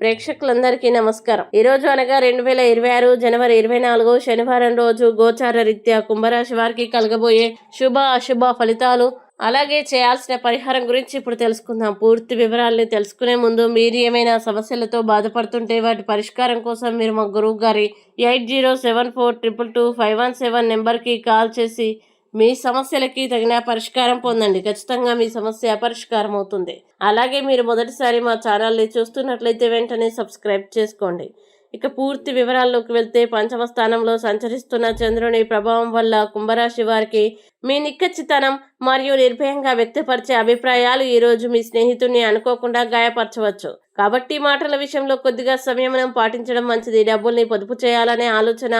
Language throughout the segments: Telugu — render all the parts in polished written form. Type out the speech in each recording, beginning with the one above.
ప్రేక్షకులందరికీ నమస్కారం. ఈ రోజు అనగా 2026 జనవరి 24 శనివారం రోజు గోచార రీత్యా కుంభరాశి వారికి కలగబోయే శుభ అశుభ ఫలితాలు, అలాగే చేయాల్సిన పరిహారం గురించి ఇప్పుడు తెలుసుకుందాం. పూర్తి వివరాలని తెలుసుకునే ముందు మీరు ఏమైనా సమస్యలతో బాధపడుతుంటే వాటి పరిష్కారం కోసం మీరు మా గురువు గారి 8074222517 నెంబర్కి కాల్ చేసి మీ సమస్యలకి తగిన పరిష్కారం పొందండి. ఖచ్చితంగా మీ సమస్య పరిష్కారం అవుతుంది. అలాగే మీరు మొదటిసారి మా ఛానల్ని చూస్తున్నట్లయితే వెంటనే సబ్స్క్రైబ్ చేసుకోండి. ఇక పూర్తి వివరాల్లోకి వెళ్తే, పంచమ స్థానంలో సంచరిస్తున్న చంద్రుని ప్రభావం వల్ల కుంభరాశి వారికి మీ నిక్కచ్చితనం మరియు నిర్భయంగా వ్యక్తపరిచే అభిప్రాయాలు ఈరోజు మీ స్నేహితుడిని అనుకోకుండా గాయపరచవచ్చు. కాబట్టి మాటల విషయంలో కొద్దిగా సంయమనం పాటించడం మంచిది. డబ్బుల్ని పొదుపు చేయాలనే ఆలోచన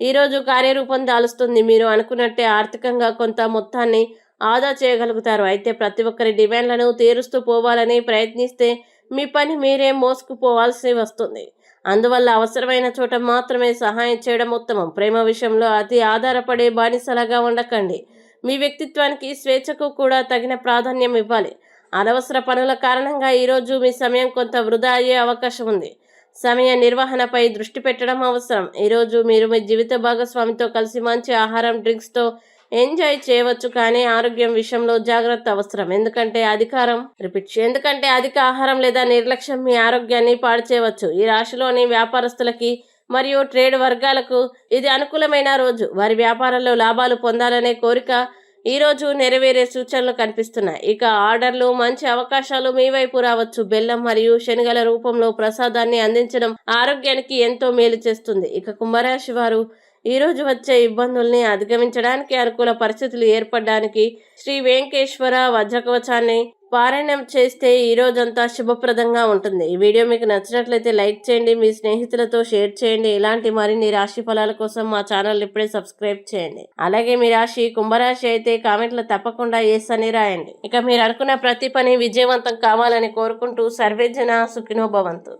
ఈరోజు కార్యరూపం దాలుస్తుంది. మీరు అనుకున్నట్టే ఆర్థికంగా కొంత మొత్తాన్ని ఆదా చేయగలుగుతారు. అయితే ప్రతి ఒక్కరి డిమాండ్లను తీరుస్తూ పోవాలని ప్రయత్నిస్తే మీ పని మీరే మోసుకుపోవాల్సి వస్తుంది. అందువల్ల అవసరమైన చోట మాత్రమే సహాయం చేయడం ఉత్తమం. ప్రేమ విషయంలో అతి ఆధారపడే బానిసలాగా ఉండకండి. మీ వ్యక్తిత్వానికి స్వేచ్ఛకు కూడా తగిన ప్రాధాన్యం ఇవ్వాలి. అనవసర పనుల కారణంగా ఈరోజు మీ సమయం కొంత వృధా అయ్యే అవకాశం ఉంది. సమయ నిర్వహణపై దృష్టి పెట్టడం అవసరం. ఈరోజు మీరు మీ జీవిత భాగస్వామితో కలిసి మంచి ఆహారం, డ్రింక్స్తో ఎంజాయ్ చేయవచ్చు, కానీ ఆరోగ్యం విషయంలో జాగ్రత్త అవసరం. ఎందుకంటే అధిక ఆహారం లేదా నిర్లక్ష్యం మీ ఆరోగ్యాన్ని పాడు చేయవచ్చు. ఈ రాశిలోని వ్యాపారస్తులకి మరియు ట్రేడ్ వర్గాలకు ఇది అనుకూలమైన రోజు. వారి వ్యాపారంలో లాభాలు పొందాలనే కోరిక ఈరోజు నెరవేరే సూచనలు కనిపిస్తున్నాయి. ఇక ఆర్డర్లు, మంచి అవకాశాలు మీ వైపు రావచ్చు. బెల్లం మరియు శనగల రూపంలో ప్రసాదాన్ని అందించడం ఆరోగ్యానికి ఎంతో మేలు చేస్తుంది. ఇక కుంభరాశి వారు ఈరోజు వచ్చే ఇబ్బందుల్ని అధిగమించడానికి, అనుకూల పరిస్థితులు ఏర్పడడానికి శ్రీ వెంకటేశ్వర వజ్రకవచాన్ని పారాయణం చేస్తే ఈ రోజంతా శుభప్రదంగా ఉంటుంది. ఈ వీడియో మీకు నచ్చినట్లయితే లైక్ చేయండి, మీ స్నేహితులతో షేర్ చేయండి. ఇలాంటి మరిన్ని రాశి ఫలాల కోసం మా ఛానల్ ఇప్పుడే సబ్స్క్రైబ్ చేయండి. అలాగే మీ రాశి కుంభరాశి అయితే కామెంట్లో తప్పకుండా ఎస్ అని రాయండి. ఇక మీరు అనుకున్న ప్రతి పని విజయవంతం కావాలని కోరుకుంటూ సర్వేజన సుఖినో భవంతు.